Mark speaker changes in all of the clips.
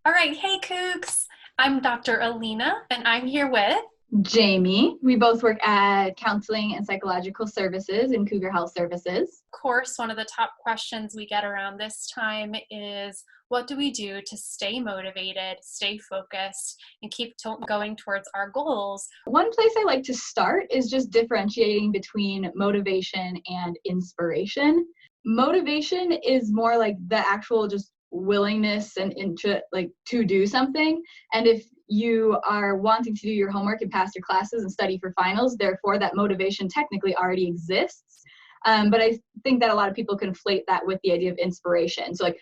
Speaker 1: All right, hey Cougs. I'm Dr. Alyna, and I'm here with.
Speaker 2: Jaime. We both work at Counseling and Psychological Services in Cougar Health Services.
Speaker 1: Of course, one of the top questions we get around this time is what do we do to stay motivated, stay focused, and keep going towards our goals?
Speaker 2: One place I like to start is just differentiating between motivation and inspiration. Motivation is more like the actual just willingness and interest, like to do something. And if you are wanting to do your homework and pass your classes and study for finals, therefore that motivation technically already exists. But I think that a lot of people conflate that with the idea of inspiration. So like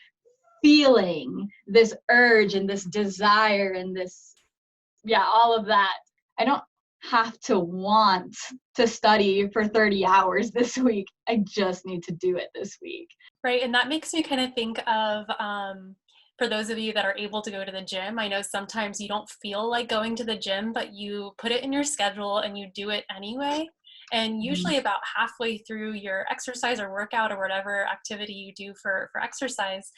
Speaker 2: feeling this urge and this desire and this, yeah, all of that. I don't have to want to study for 30 hours this week. I just need to do it this week.
Speaker 1: Right, and that makes me kind of think of for those of you that are able to go to the gym, I know sometimes you don't feel like going to the gym, but you put it in your schedule and you do it anyway. And usually about halfway through your exercise or workout or whatever activity you do for exercise,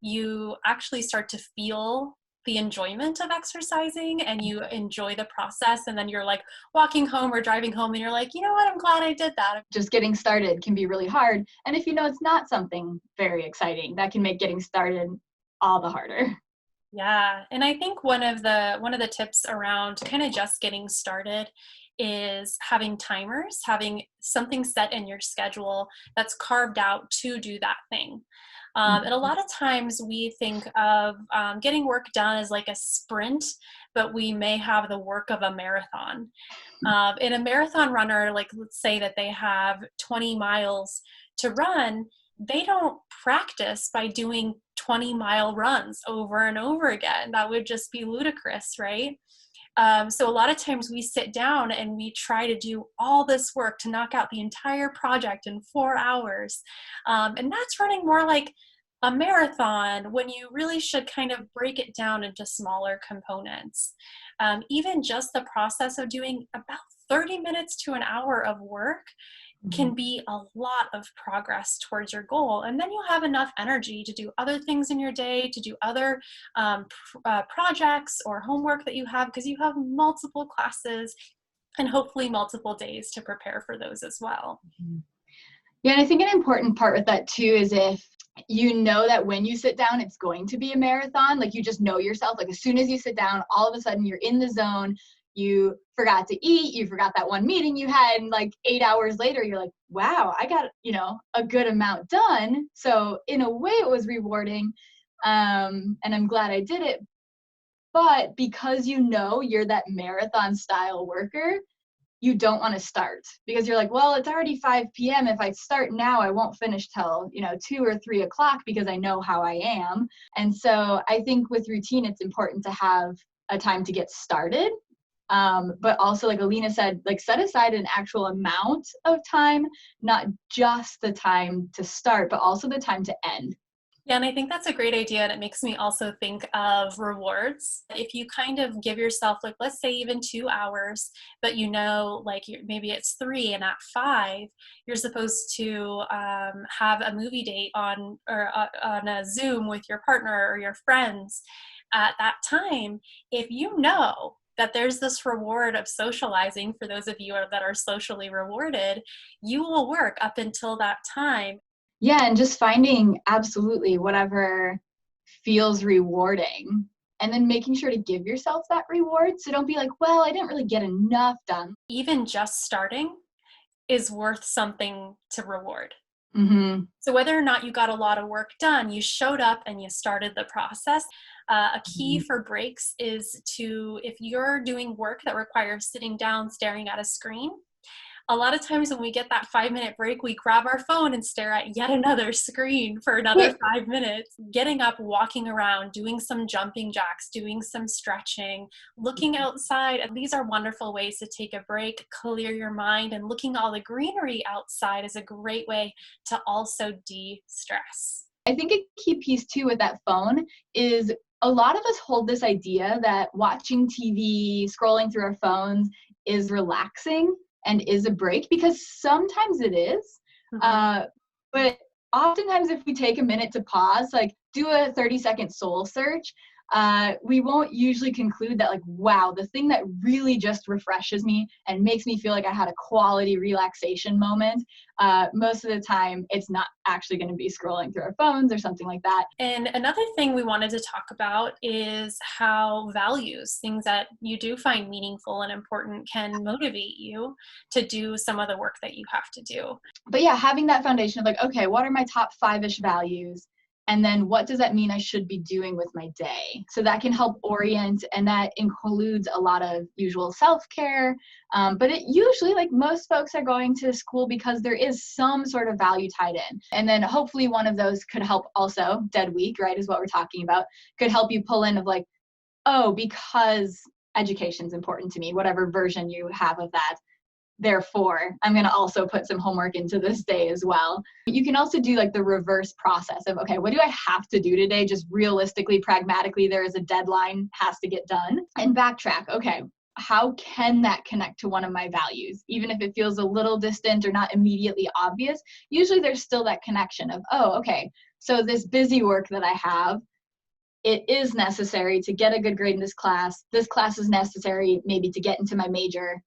Speaker 1: you actually start to feel the enjoyment of exercising and you enjoy the process. And then you're like walking home or driving home and you're like, you know what, I'm glad I did that.
Speaker 2: Just getting started can be really hard. And if you know it's not something very exciting, that can make getting started all the harder.
Speaker 1: Yeah, and I think one of the tips around kind of just getting started is having timers, having something set in your schedule that's carved out to do that thing. And a lot of times we think of getting work done as like a sprint, but we may have the work of a marathon. In a marathon runner, like let's say that they have 20 miles to run, they don't practice by doing 20-mile runs over and over again. That would just be ludicrous, right? So a lot of times we sit down and we try to do all this work to knock out the entire project in 4 hours. And that's running more like a marathon when you really should kind of break it down into smaller components. Even just the process of doing about 30 minutes to an hour of work can be a lot of progress towards your goal. And then you'll have enough energy to do other things in your day, to do other projects or homework that you have, because you have multiple classes and hopefully multiple days to prepare for those as well.
Speaker 2: Yeah, and I think an important part with that too is if you know that when you sit down, it's going to be a marathon, like you just know yourself, like as soon as you sit down, all of a sudden you're in the zone. You forgot to eat, you forgot that one meeting you had, and like 8 hours later, you're like, wow, I got, a good amount done. So in a way it was rewarding. And I'm glad I did it. But because you know you're that marathon style worker, you don't want to start because you're like, well, it's already 5 p.m. If I start now, I won't finish till, 2 or 3 o'clock because I know how I am. And so I think with routine, it's important to have a time to get started. But also, like Alyna said, like set aside an actual amount of time, not just the time to start, but also the time to end.
Speaker 1: Yeah, and I think that's a great idea. And it makes me also think of rewards. If you kind of give yourself, like, let's say even 2 hours, but like maybe it's 3 and at 5, you're supposed to have a movie date on a Zoom with your partner or your friends at that time. If you know that there's this reward of socializing for those of you that are socially rewarded, you will work up until that time.
Speaker 2: Yeah, and just finding absolutely whatever feels rewarding and then making sure to give yourself that reward. So don't be like, well, I didn't really get enough done.
Speaker 1: Even just starting is worth something to reward.
Speaker 2: Mm-hmm.
Speaker 1: So whether or not you got a lot of work done, you showed up and you started the process. A key for breaks is if you're doing work that requires sitting down, staring at a screen, a lot of times when we get that 5-minute break, we grab our phone and stare at yet another screen for another 5 minutes. Getting up, walking around, doing some jumping jacks, doing some stretching, looking outside. And these are wonderful ways to take a break, clear your mind, and looking at all the greenery outside is a great way to also de-stress.
Speaker 2: I think a key piece too with that phone is a lot of us hold this idea that watching TV, scrolling through our phones is relaxing and is a break, because sometimes it is. But oftentimes if we take a minute to pause, like do a 30-second soul search, we won't usually conclude that like, wow, the thing that really just refreshes me and makes me feel like I had a quality relaxation moment, most of the time it's not actually going to be scrolling through our phones or something like that.
Speaker 1: And another thing we wanted to talk about is how values, things that you do find meaningful and important, can motivate you to do some of the work that you have to do.
Speaker 2: But yeah, having that foundation of like, okay, what are my top 5-ish values? And then what does that mean I should be doing with my day? So that can help orient, and that includes a lot of usual self-care. But it usually, like most folks are going to school because there is some sort of value tied in. And then hopefully one of those could help also, dead week, right, is what we're talking about, could help you pull in of like, oh, because education is important to me, whatever version you have of that. Therefore, I'm going to also put some homework into this day as well. You can also do like the reverse process of, okay, what do I have to do today? Just realistically, pragmatically, there is a deadline, has to get done. And backtrack, okay, how can that connect to one of my values? Even if it feels a little distant or not immediately obvious, usually there's still that connection of, oh, okay, so this busy work that I have, it is necessary to get a good grade in this class. This class is necessary maybe to get into my major.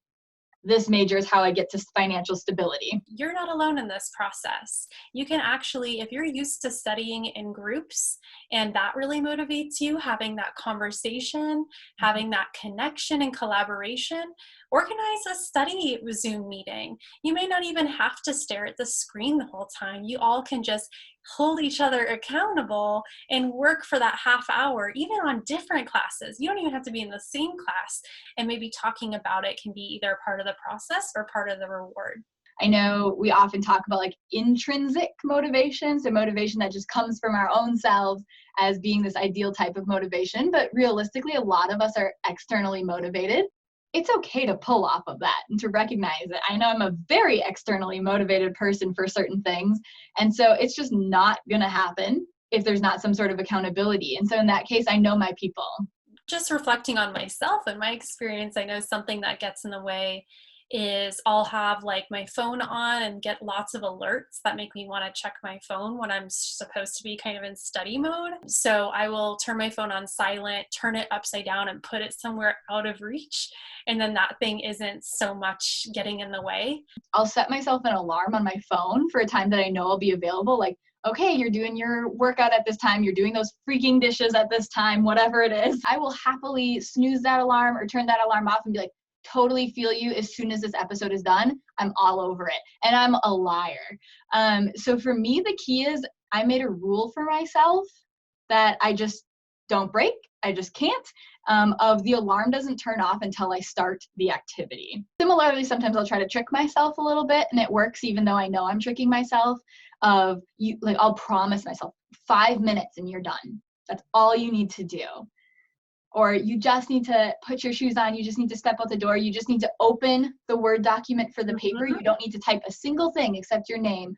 Speaker 2: This major is how I get to financial stability.
Speaker 1: You're not alone in this process. You can actually, if you're used to studying in groups and that really motivates you, having that conversation, having that connection and collaboration, organize a study Zoom meeting. You may not even have to stare at the screen the whole time. You all can just hold each other accountable and work for that half hour, even on different classes. You don't even have to be in the same class, and maybe talking about it can be either part of the process or part of the reward.
Speaker 2: I know we often talk about like intrinsic motivation, so motivation that just comes from our own selves as being this ideal type of motivation, but realistically, a lot of us are externally motivated. It's okay to pull off of that and to recognize it. I know I'm a very externally motivated person for certain things, and so it's just not going to happen if there's not some sort of accountability. And so in that case, I know my people.
Speaker 1: Just reflecting on myself and my experience, I know something that gets in the way is I'll have like my phone on and get lots of alerts that make me want to check my phone when I'm supposed to be kind of in study mode. So I will turn my phone on silent, turn it upside down and put it somewhere out of reach. And then that thing isn't so much getting in the way.
Speaker 2: I'll set myself an alarm on my phone for a time that I know I'll be available. Like, okay, you're doing your workout at this time, you're doing those freaking dishes at this time, whatever it is. I will happily snooze that alarm or turn that alarm off and be like, totally feel you. As soon as this episode is done, I'm all over it. And I'm a liar. So for me, the key is I made a rule for myself that I just don't break. I just can't. Of the alarm doesn't turn off until I start the activity. Similarly, sometimes I'll try to trick myself a little bit, and it works even though I know I'm tricking myself. Like I'll promise myself 5 minutes and you're done. That's all you need to do. Or you just need to put your shoes on, you just need to step out the door, you just need to open the Word document for the paper, you don't need to type a single thing except your name.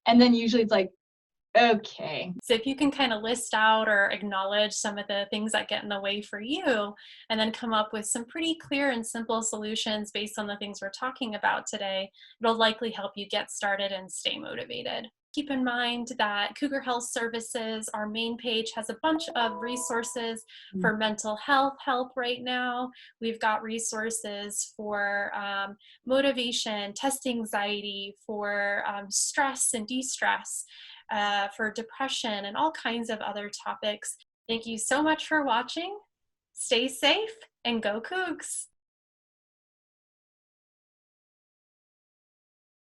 Speaker 2: And then usually it's like, okay.
Speaker 1: So if you can kind of list out or acknowledge some of the things that get in the way for you, and then come up with some pretty clear and simple solutions based on the things we're talking about today, it'll likely help you get started and stay motivated. Keep in mind that Cougar Health Services, our main page, has a bunch of resources for mental health help right now. We've got resources for motivation, test anxiety, for stress and de-stress, for depression, and all kinds of other topics. Thank you so much for watching. Stay safe and go Cougs!